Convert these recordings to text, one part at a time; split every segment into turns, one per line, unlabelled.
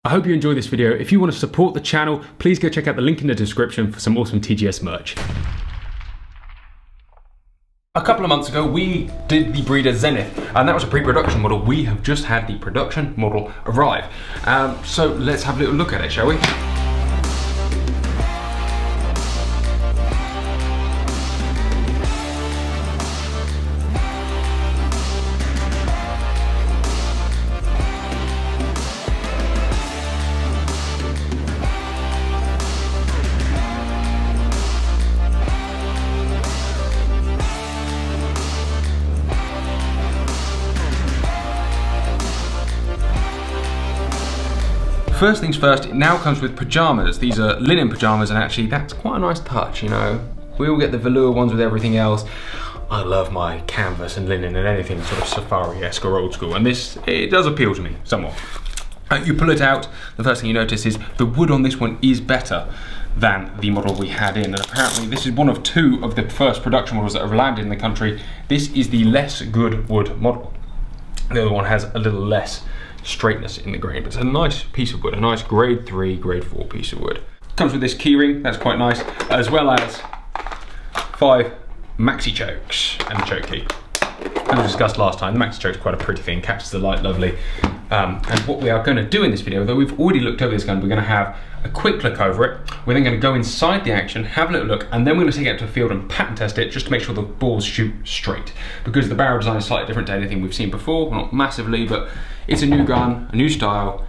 I hope you enjoy this video. If you want to support the channel, please go check out the link in the description for some awesome TGS merch. A couple of months ago, we did the Breeder Zenith, and that was a pre-production model. We have just had the production model arrive. So let's have a little look at it, shall we? First things first, it now comes with pajamas. These are linen pajamas, and actually that's quite a nice touch, you know. We all get the velour ones with everything else. I love my canvas and linen and anything sort of safari-esque or old school, and this, it does appeal to me somewhat. You pull it out, the first thing you notice is the wood on this one is better than the model we had in, and apparently this is one of two of the first production models that have landed in the country. This is the less good wood model. The other one has a little less straightness in the grain, but it's a nice piece of wood, a nice grade 3, grade 4 piece of wood. Comes with this keyring, that's quite nice, as well as 5 maxi chokes and a choke key. As we discussed last time, the maxi choke is quite a pretty thing, catches the light lovely. And what we are going to do in this video, though we've already looked over this gun, we're going to have a quick look over it. We're then going to go inside the action, have a little look, and then we're going to take it out to the field and pattern test it just to make sure the balls shoot straight. Because the barrel design is slightly different to anything we've seen before, not massively, but it's a new gun, a new style.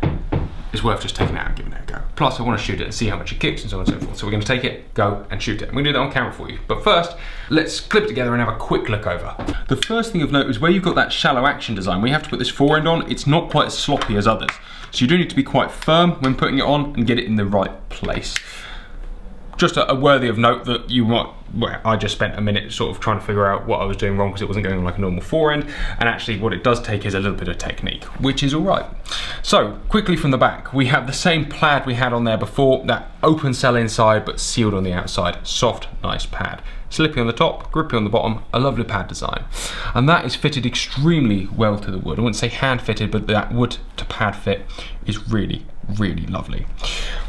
It's worth just taking it out and giving it a go. Plus, I want to shoot it and see how much it kicks and so on and so forth. So we're going to take it, go, and shoot it. I'm going to do that on camera for you. But first, let's clip it together and have a quick look over. The first thing of note is where you've got that shallow action design, where you have to put this forend on, it's not quite as sloppy as others. So you do need to be quite firm when putting it on and get it in the right place. Just a worthy of note that you might, well, I just spent a minute sort of trying to figure out what I was doing wrong because it wasn't going on like a normal forend, and actually what it does take is a little bit of technique, which is all right. So quickly from the back, we have the same plaid we had on there before, that open cell inside but sealed on the outside. Soft, nice pad. Slippy on the top, grippy on the bottom, a lovely pad design. And that is fitted extremely well to the wood. I wouldn't say hand fitted, but that wood to pad fit is really, really lovely.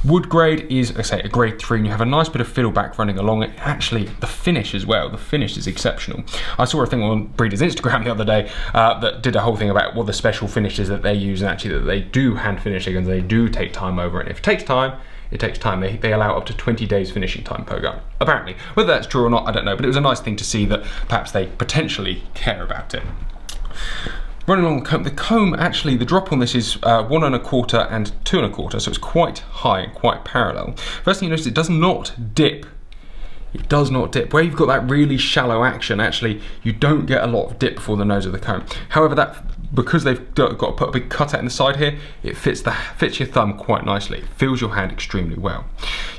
Wood grade is, I say, a grade 3, and you have a nice bit of fiddleback running along it. Actually, the finish as well, the finish is exceptional. I saw a thing on Breeder's Instagram the other day that did a whole thing about what the special finishes that they use, and actually that they do hand finish it and they do take time over it. And if it takes time, it takes time. They allow up to 20 days finishing time per gun, apparently. Whether that's true or not, I don't know, but it was a nice thing to see that perhaps they potentially care about it. Running along the comb, actually the drop on this is 1 1/4 and 2 1/4, so it's quite high and quite parallel. First thing you notice, it does not dip. It does not dip. Where you've got that really shallow action, actually, you don't get a lot of dip before the nose of the comb. However, that, because they've got to put a big cutout in the side here, it fits your thumb quite nicely. It fills your hand extremely well.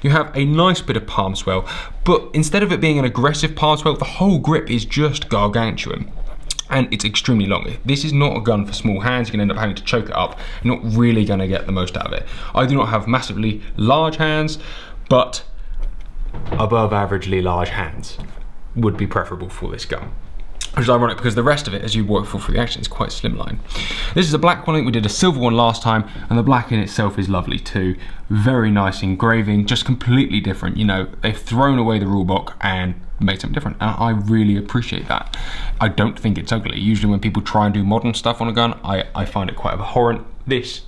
You have a nice bit of palm swell, but instead of it being an aggressive palm swell, the whole grip is just gargantuan. And it's extremely long. This is not a gun for small hands. You're going to end up having to choke it up. You're not really going to get the most out of it. I do not have massively large hands, but above averagely large hands would be preferable for this gun. Which is ironic because the rest of it, as you work through the action, is quite slimline. This is a black one. We did a silver one last time, and the black in itself is lovely too. Very nice engraving, just completely different. You know, they've thrown away the rule book and made something different, and I really appreciate that. I don't think it's ugly. Usually when people try and do modern stuff on a gun, I find it quite abhorrent. This,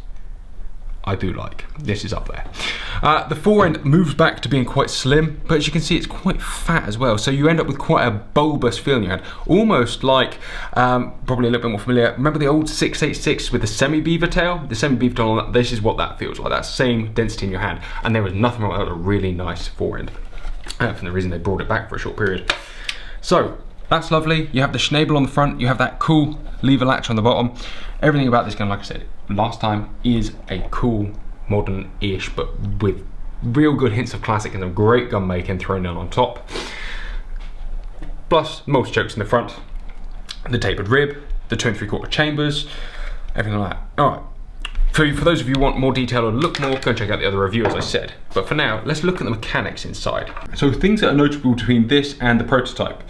I do like. This is up there. The forend moves back to being quite slim, but as you can see, it's quite fat as well. So you end up with quite a bulbous feel in your hand, almost like, probably a little bit more familiar. Remember the old 686 with the semi-beaver tail? The semi-beaver tail on that, this is what that feels like, that same density in your hand. And there was nothing wrong with that, a really nice forend. For the reason they brought it back for a short period. So that's lovely. You have the Schnabel on the front, you have that cool lever latch on the bottom. Everything about this gun, like I said last time, is a cool, modern-ish, but with real good hints of classic and some great gun making thrown down on top. Plus multi-chokes in the front, the tapered rib, the 2 3/4 chambers, everything like that. All right. For those of you who want more detail or look more, go and check out the other review, as I said. But for now, let's look at the mechanics inside. So things that are notable between this and the prototype.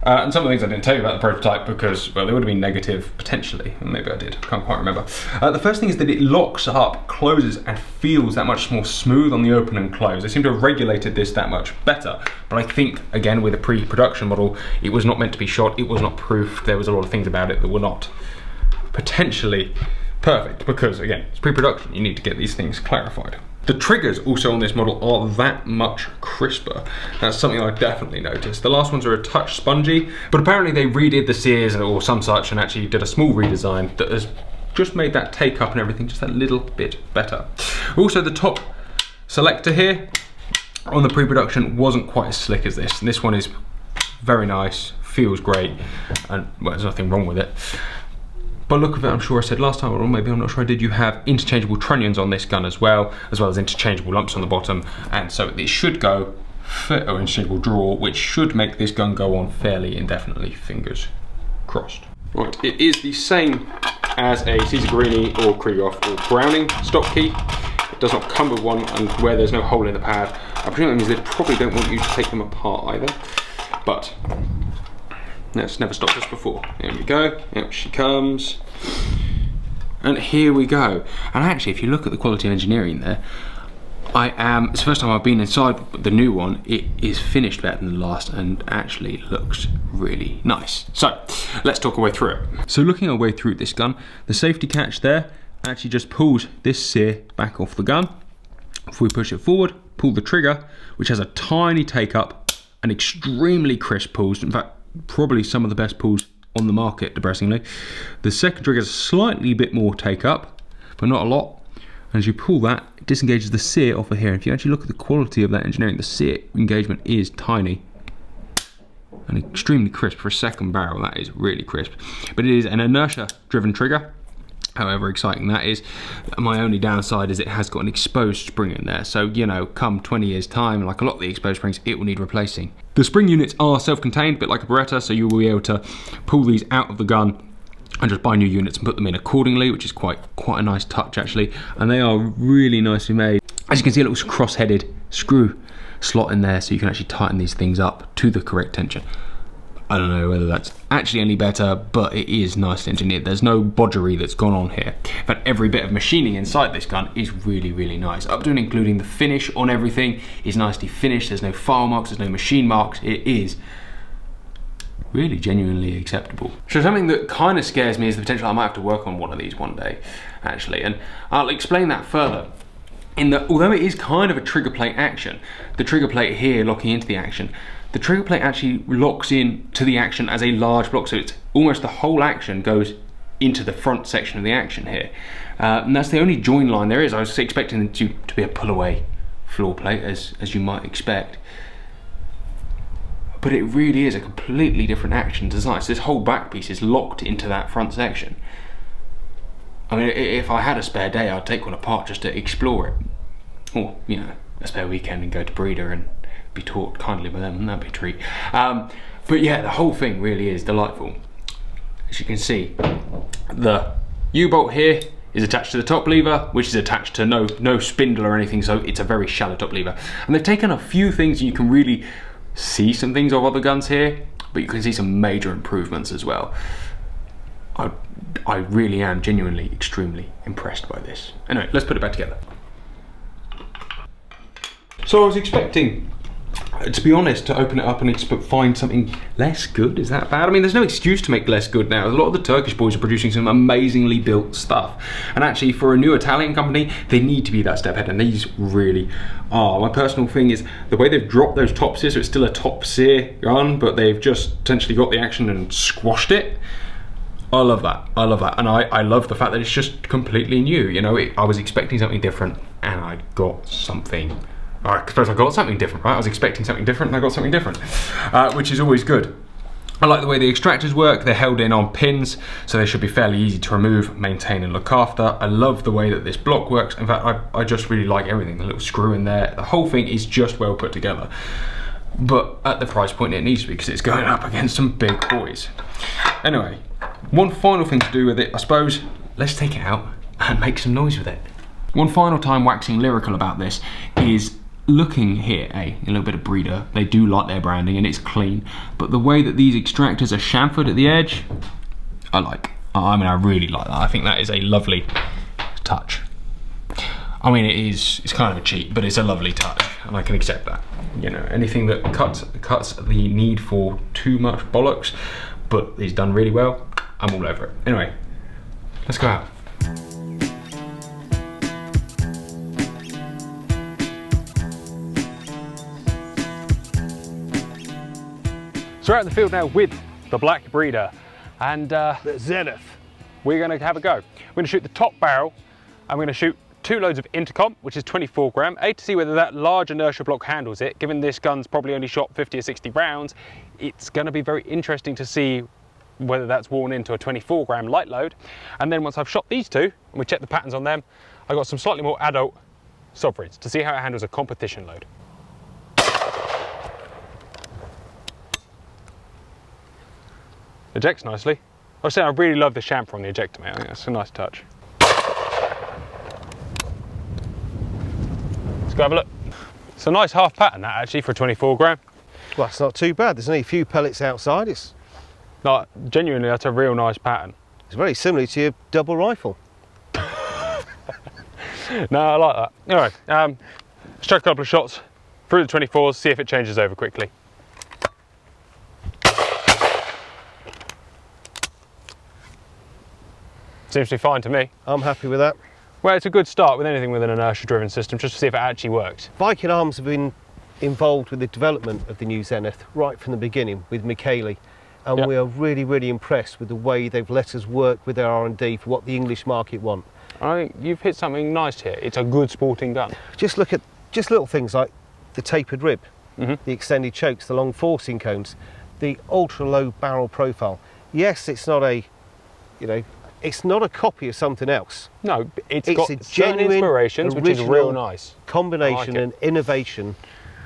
And some of the things I didn't tell you about the prototype because, well, they would have been negative potentially. Maybe I did, can't quite remember. The first thing is that it locks up, closes, and feels that much more smooth on the open and close. They seem to have regulated this that much better. But I think, again, with a pre-production model, it was not meant to be shot, it was not proof. There was a lot of things about it that were not potentially perfect because, again, it's pre-production. You need to get these things clarified. The triggers also on this model are that much crisper. That's something I definitely noticed. The last ones are a touch spongy, but apparently they redid the sears or some such and actually did a small redesign that has just made that take up and everything just a little bit better. Also, the top selector here on the pre-production wasn't quite as slick as this. And this one is very nice, feels great, and well, there's nothing wrong with it. By the look of it, I'm sure I said last time, or maybe I'm not sure I did, you have interchangeable trunnions on this gun as well as interchangeable lumps on the bottom, and so it should go, or interchangeable draw, which should make this gun go on fairly indefinitely, fingers crossed. Right, it is the same as a Caesar Guerini or Krieghoff or Browning stock key. It does not come with one, and where there's no hole in the pad, I presume that means they probably don't want you to take them apart either, but that's never stopped us before. Here we go, out she comes. And here we go. And actually, if you look at the quality of engineering there, it's the first time I've been inside the new one. It is finished better than the last and actually looks really nice. So, let's talk our way through it. So looking our way through this gun, the safety catch there actually just pulls this sear back off the gun. If we push it forward, pull the trigger, which has a tiny take up and extremely crisp pulls. In fact, probably some of the best pulls on the market, depressingly. The second trigger is a slightly bit more take up, but not a lot. And as you pull that, it disengages the sear off of here. If you actually look at the quality of that engineering, the sear engagement is tiny and extremely crisp for a second barrel. That is really crisp. But it is an inertia driven trigger. However exciting that is, my only downside is it has got an exposed spring in there. So, you know, come 20 years time, like a lot of the exposed springs, it will need replacing. The spring units are self-contained, a bit like a Beretta, so you will be able to pull these out of the gun and just buy new units and put them in accordingly, which is quite a nice touch actually. And they are really nicely made. As you can see, a little cross-headed screw slot in there, so you can actually tighten these things up to the correct tension. I don't know whether that's actually any better, but it is nicely engineered. There's no bodgery that's gone on here. In fact, every bit of machining inside this gun is really, really nice. Up to and including the finish on everything is nicely finished. There's no file marks, there's no machine marks. It is really genuinely acceptable. So something that kind of scares me is the potential I might have to work on one of these one day, actually. And I'll explain that further. In that, although it is kind of a trigger plate action, the trigger plate here locking into the action, the trigger plate actually locks in to the action as a large block, so it's almost the whole action goes into the front section of the action here. And that's the only join line there is. I was expecting it to be a pull-away floor plate, as you might expect. But it really is a completely different action design. So this whole back piece is locked into that front section. I mean, if I had a spare day, I'd take one apart just to explore it. Or, you know, a spare weekend and go to Breeder and be taught kindly by them, and that'd be a treat. But yeah, the whole thing really is delightful. As you can see, the U-bolt here is attached to the top lever, which is attached to no spindle or anything, so it's a very shallow top lever. And they've taken a few things, and you can really see some things of other guns here, but you can see some major improvements as well. I really am genuinely extremely impressed by this. Anyway, let's put it back together. So I was expecting, to be honest, to open it up and find something less good. Is that bad? I mean, there's no excuse to make less good now. A lot of the Turkish boys are producing some amazingly built stuff. And actually, for a new Italian company, they need to be that step ahead, and these really are. My personal thing is the way they've dropped those top sears, so it's still a top sear gun, but they've just essentially got the action and squashed it. I love that. I love that. And I love the fact that it's just completely new. You know, I was expecting something different, and I got something. I suppose I got something different, right? I was expecting something different and I got something different, which is always good. I like the way the extractors work. They're held in on pins, so they should be fairly easy to remove, maintain and look after. I love the way that this block works. In fact, I just really like everything. The little screw in there, the whole thing is just well put together. But at the price point it needs to be, because it's going up against some big boys. Anyway, one final thing to do with it, I suppose, let's take it out and make some noise with it. One final time waxing lyrical about this is looking here, a little bit of breeder. They do like their branding and it's clean, but the way that these extractors are chamfered at the edge, I like. I mean, I really like that. I think that is a lovely touch. I mean, it's kind of a cheat, but it's a lovely touch, and I can accept that. You know, anything that cuts the need for too much bollocks, but is done really well, I'm all over it. Anyway, let's go out. So we're out in the field now with the Black Breeder and the
Zenith.
We're going to have a go. We're going to shoot the top barrel. I'm going to shoot 2 loads of intercom, which is 24 gram, to see whether that large inertia block handles it. Given this gun's probably only shot 50 or 60 rounds, it's going to be very interesting to see whether that's worn into a 24 gram light load. And then once I've shot these 2, and we check the patterns on them, I've got some slightly more adult sovereigns to see how it handles a competition load. Ejects nicely. I was saying I really love the chamfer on the ejector, mate. I think that's a nice touch. Let's go have a look. It's a nice half pattern that actually for 24 gram.
Well, it's not too bad. There's only a few pellets outside. It's
Genuinely, that's a real nice pattern.
very similar to your double rifle.
No, I like that. Anyway, let's chuck a couple of shots through the 24s, see if it changes over quickly. Seems to be fine to me.
I'm happy with that.
Well, it's a good start with anything with an inertia-driven system, just to see if it actually works.
Viking Arms have been involved with the development of the new Zenith right from the beginning with Michele, and
Yep.
we are really, really impressed with the way they've let us work with their R&D for what the English market want.
I think you've hit something nice here. It's a good sporting gun.
Just look at little things like the tapered rib, the extended chokes, the long forcing cones, the ultra-low barrel profile. Yes, it's not a, it's not a copy of something else.
No, it's
It's
got
a
certain
genuine,
inspirations, which is real
original
nice.
Combination
I like it.
and innovation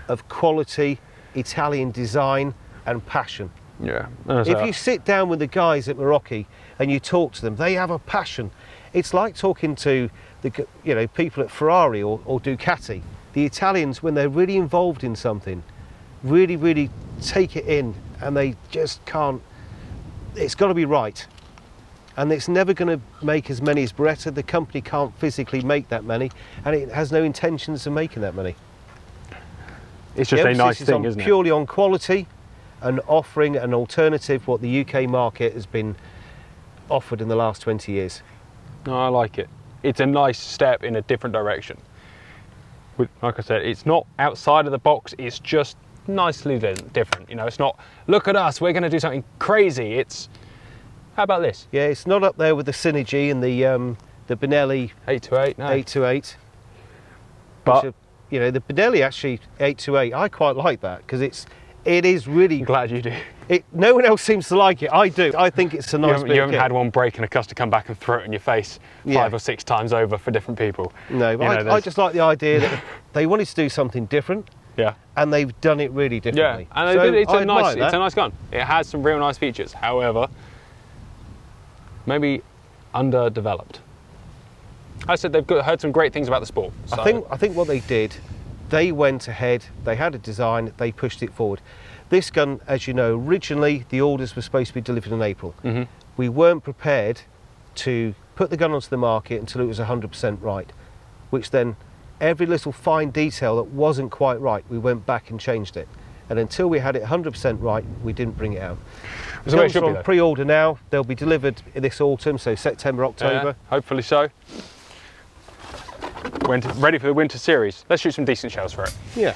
of quality, Italian design and passion.
Yeah.
If you sit down with the guys at Meraki and you talk to them, they have a passion. It's like talking to the people at Ferrari or Ducati. The Italians, when they're really involved in something, really, really take it in, and they just can't. It's got to be right. And it's never going to make as many as Beretta. The company can't physically make that many, and it has no intentions of making that many.
It's just
The
a nice
emphasis
thing,
is
isn't it?
purely on quality and offering an alternative what the UK market has been offered in the last 20 years.
No, I like it. It's a nice step in a different direction. Like I said, it's not outside of the box, it's just nicely different. It's not, look at us, we're going to do something crazy. It's, how about this?
Yeah, it's not up there with the Synergy and the Benelli
828, no.
828.
But
which are, the Benelli actually 828, I quite like that because it is really.
I'm glad you do.
No one else seems to like it. I do. I think it's a nice bit
You
of
haven't
kit.
had one break and a customer come back and throw it in your face 5 or 6 times over for different people.
No, but I just like the idea that they wanted to do something different.
Yeah.
And they've done it really
Yeah,
differently.
and
So
it's
I
a nice,
admire
it's a
that.
nice gun. It has some real nice features. However, maybe underdeveloped. I said they've heard some great things about the sport. So.
I think what they did, they went ahead, they had a design, they pushed it forward. This gun, as you know, originally the orders were supposed to be delivered in April. We weren't prepared to put the gun onto the market until it was 100% right, which then every little fine detail that wasn't quite right, we went back and changed it. And until we had it 100% right, we didn't bring it out.
It's the way it
Guns
should
are
be,
on
though.
pre-order now. They'll be delivered this autumn, so September, October.
Yeah, hopefully so. Ready for the winter series. Let's shoot some decent shells for it.
Yeah.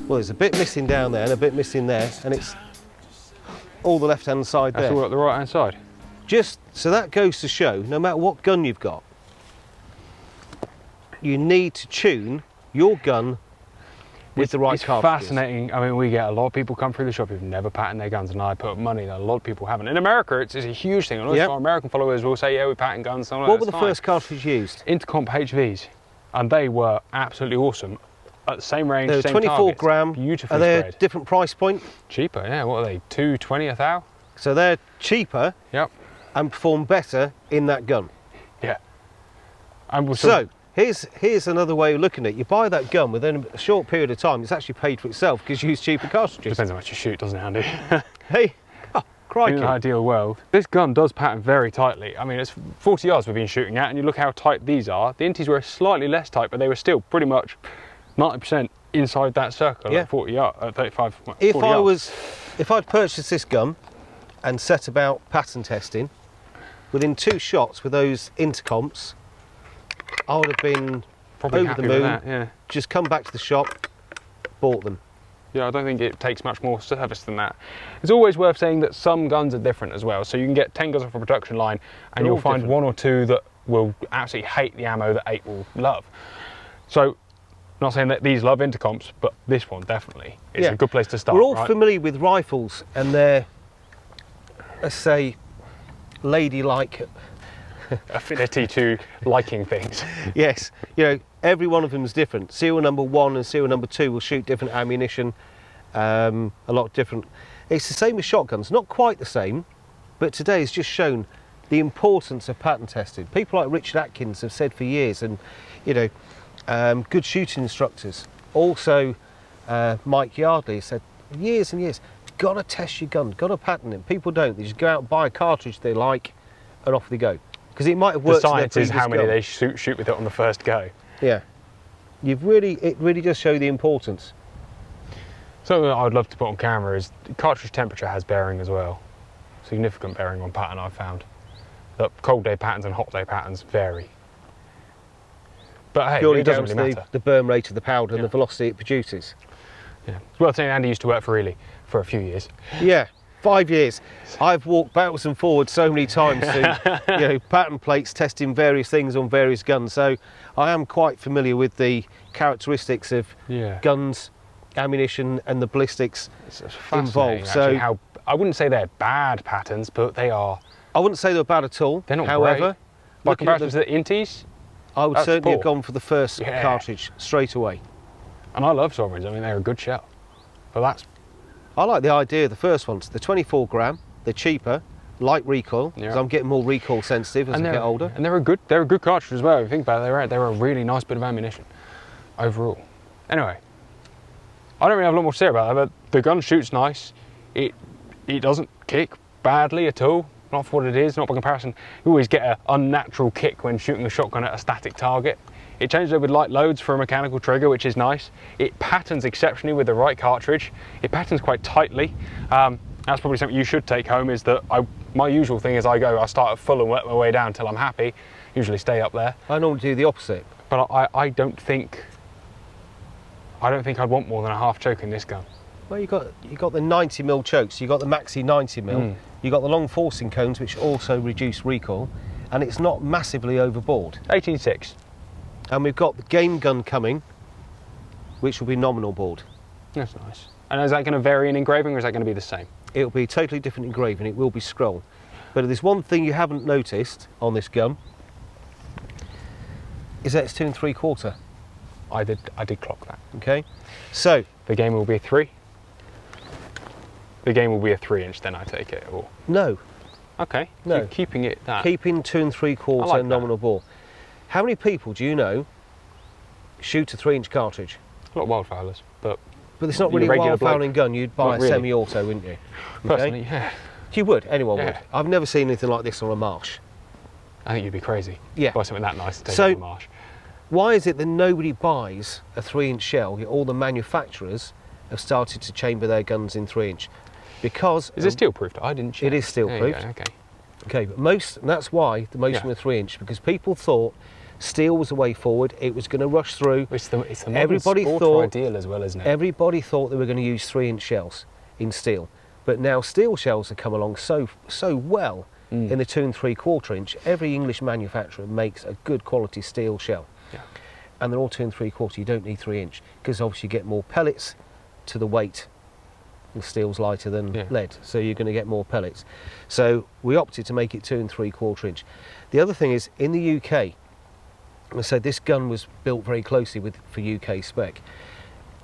Well, there's a bit missing down there and a bit missing there, and it's all the left-hand side
That's
there.
all at the right hand side.
Just so that goes to show, no matter what gun you've got, you need to tune your gun with the right
It's
cartridges.
fascinating. I mean, we get a lot of people come through the shop who've never patterned their guns, and I put money that a lot of people haven't. In America, it's a huge thing. A lot of
Yep.
our American followers will say, yeah, we pattern guns. And all
What
that.
were the
It's
first cartridges used?
fine. Intercomp HVs, and they were absolutely awesome. At the same range,
They were
same
24
targets,
gram.
beautifully
Are they a
spread.
different price point?
Cheaper, yeah. What are they? $220 a thou?
So they're cheaper
Yep.
and perform better in that gun.
Yeah. And we'll
So here's another way of looking at it. You buy that gun within a short period of time, it's actually paid for itself because you use cheaper cartridges.
depends how much you shoot, doesn't it, Andy?
Hey, oh,
In
crikey.
an ideal world, this gun does pattern very tightly. I mean, it's 40 yards we've been shooting at, and you look how tight these are. The Inties were slightly less tight, but they were still pretty much 90% inside that circle,
Yeah.
like 40 yards, 35, well,
If
40
I
yards.
if I'd purchased this gun and set about pattern testing, within 2 shots with those intercomps, I would have been
Probably
over
happy
the
with
moon.
that, yeah.
Just come back to the shop, bought them.
Yeah, I don't think it takes much more service than that. It's always worth saying that some guns are different as well. So you can get 10 guns off a production line and
They're
you'll
all
find
different.
1 or 2 that will absolutely hate the ammo that 8 will love. So, not saying that these love intercomps, but this one definitely is
Yeah.
a good place to start.
We're all
right?
familiar with rifles and their, let's say, ladylike.
Affinity to liking things.
Yes, you know, every one of them is different. Serial number 1 and serial number 2 will shoot different ammunition, a lot different. It's the same with shotguns, not quite the same, but today has just shown the importance of pattern testing. People like Richard Atkins have said for years, and you know, good shooting instructors. Also, Mike Yardley said years and years, got to test your gun, got to pattern it. People don't. They just go out and buy a cartridge they like, and off they go. Because it might have
The
worked. in their
science is how
previous
many
gun.
they shoot with it on the first go.
Yeah, it really does show the importance.
Something that I would love to put on camera is cartridge temperature has bearing as well. Significant bearing on pattern I've found. That cold day patterns and hot day patterns vary. But hey,
Purely
it doesn't
down
really
to
matter.
the burn rate of the powder and
Yeah.
the velocity it produces.
Yeah. It's worth saying Andy used to work for Ely for a few years.
Yeah, 5 years. I've walked backwards and forwards so many times to you know, pattern plates, testing various things on various guns. So I am quite familiar with the characteristics of
Yeah.
guns, ammunition, and the ballistics.
It's fascinating,
involved, so-
actually, how I wouldn't say they're bad patterns, but they are.
I wouldn't say they're bad at all.
They're not
However,
great. By
looking at
comparison to the Inties,
I would
that's
certainly have
poor.
gone for the first
Yeah.
cartridge straight away.
and I love sovereigns. I mean, they're a good shell. But that's
I like the idea of the first ones. They're 24 gram, they're cheaper, light recoil, because
Yeah.
I'm getting more recoil sensitive as I
they're
get older.
And they're a good cartridge as well. If you think about it, they're a really nice bit of ammunition overall. Anyway, I don't really have a lot more to say about that, but the gun shoots nice. It doesn't kick badly at all. Not for what it is, not by comparison. You always get an unnatural kick when shooting a shotgun at a static target. It changes over with light loads for a mechanical trigger, which is nice. It patterns exceptionally with the right cartridge. It patterns quite tightly. That's probably something you should take home, is that my usual thing is I start at full and work my way down until I'm happy. Usually stay up there.
I normally do the opposite.
But I don't think I'd want more than a half choke in this gun.
Well, you got the 90mm chokes, you got the Maxi 90mm, you got the long forcing cones, which also reduce recoil, and it's not massively overboard.
18.6.
And we've got the game gun coming, which will be nominal board.
That's nice. And is that going to vary in engraving, or is that going to be the same?
It'll be totally different engraving, it will be scroll. But there's one thing you haven't noticed on this gun, is that it's 2 3/4.
I did clock that.
Okay, so
The game will be a 3. The game will be a 3-inch, then I take it. Or
no,
okay,
No.
you're keeping it that.
keeping 2 3/4
I like that.
nominal bore. How many people do you know shoot a 3-inch cartridge?
A lot of wildfowlers, but
But it's not
You're
really
a
a
regular bloke.
wildfowling gun, you'd buy
Not
a
really.
semi-auto, wouldn't you?
personally, yeah,
You would, anyone would.
Yeah.
I've never seen anything like this on a marsh.
I think you'd be crazy.
Yeah.
Buy something that nice to take
So-
to the marsh.
Why is it that nobody buys a 3-inch shell, yet all the manufacturers have started to chamber their guns in 3-inch? Because
Is it steel proofed? I didn't check.
It is steel
There you
proofed.
go, okay.
Okay, but and that's why the most
Yeah.
of them are 3-inch, because people thought steel was the way forward, it was going to rush through.
It's the modern
Everybody
sporter
thought-
ideal as well, isn't it?
Everybody thought they were going to use 3-inch shells in steel, but now steel shells have come along so well in the 2 3/4 inch. Every English manufacturer makes a good quality steel shell,
Yeah.
and they're all 2 3/4. You don't need 3-inch because obviously you get more pellets to the weight. The steel's lighter than
Yeah.
lead, so you're going to get more pellets. So we opted to make it 2 3/4 inch. The other thing is, in the UK, I said this gun was built very closely for UK spec.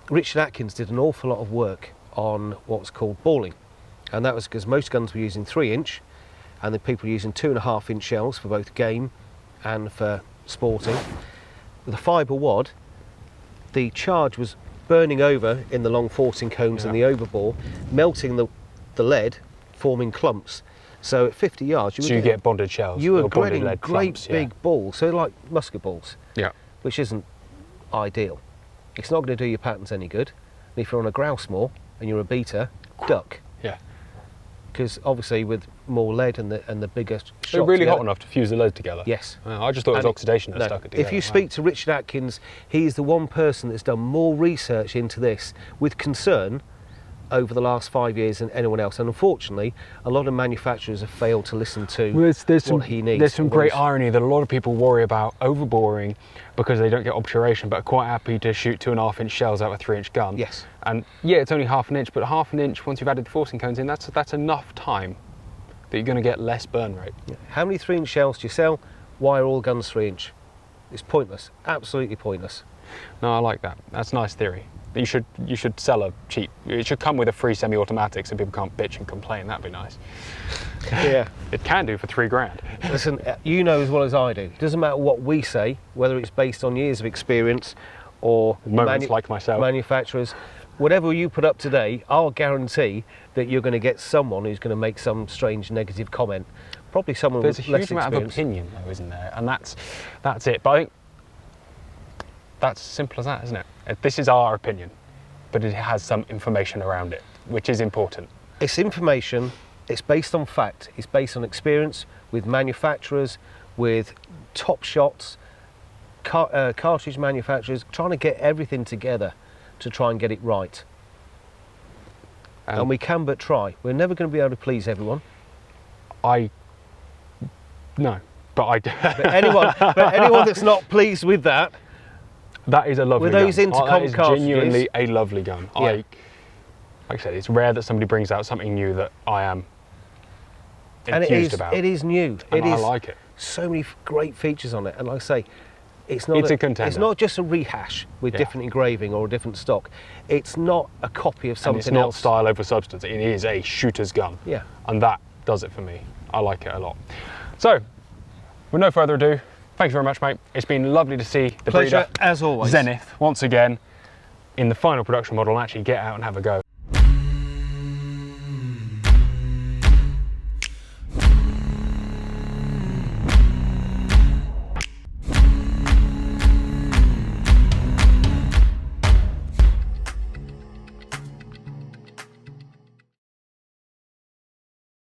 Richard Atkins did an awful lot of work on what's called balling. and that was because most guns were using 3-inch, and the people were using 2.5-inch shells for both game and for sporting. With the fibre wad, the charge was burning over in the long forcing cones and the overbore, melting the lead, forming clumps. So at 50 yards,
you get bonded shells.
You were
or bonded
getting
lead
great
clumps,
big balls, so like musket balls,
Yeah.
which isn't ideal. It's not going to do your patterns any good. And if you're on a grouse moor and you're a beater, duck.
Yeah.
Because obviously with more lead and the bigger shots,
They're really hot enough to fuse the lead together.
Yes.
I just thought it was
And
oxidation that
no,
stuck it together.
if you
Wow.
speak to Richard Atkins, he's the one person that's done more research into this with concern over the last 5 years than anyone else. And unfortunately, a lot of manufacturers have failed to listen to
Well, there's
what he needs.
There's some
or what
great
he's-
irony that a lot of people worry about overboring because they don't get obturation, but are quite happy to shoot 2.5-inch shells out of a 3-inch gun.
Yes.
And yeah, it's only 1/2 inch, but 1/2 inch once you've added the forcing cones in, that's enough time that you're going to get less burn rate.
How many 3-inch shells do you sell? Why are all guns 3-inch? It's pointless. Absolutely pointless.
No, I like that. That's a nice theory. You should sell a cheap. It should come with a free semi-automatic so people can't bitch and complain. That'd be nice.
Yeah.
It can do for $3,000.
Listen, you know as well as I do. It doesn't matter what we say, whether it's based on years of experience or
Moments like myself.
manufacturers. Whatever you put up today, I'll guarantee that you're going to get someone who's going to make some strange negative comment. Probably someone
There's a
with less
huge amount of
experience.
opinion, though, isn't there? And that's it. But I think that's as simple as that, isn't it? This is our opinion, but it has some information around it, which is important.
It's information, it's based on fact, it's based on experience with manufacturers, with top shots, cartridge manufacturers, trying to get everything together to try and get it right. And we can but try. We're never going to be able to please everyone.
No, but I do.
But anyone that's not pleased with that,
That is a lovely
with
gun.
those intercom
that is
cartridges-
genuinely a lovely gun.
Yeah.
Like I said, it's rare that somebody brings out something new that I am
and
enthused about.
it is new.
And
It
I
is
like it.
so many great features on it. And like I say, it's not
It's a contender.
It's not just a rehash with
Yeah.
different engraving or a different stock. It's not a copy of
And
something
it's not
else.
style over substance. It is a shooter's gun.
Yeah.
And that does it for me. I like it a lot. So, with no further ado, thank you very much, mate. It's been lovely to see the
Pleasure
breeder
as always.
Zenith once again in the final production model and actually get out and have a go.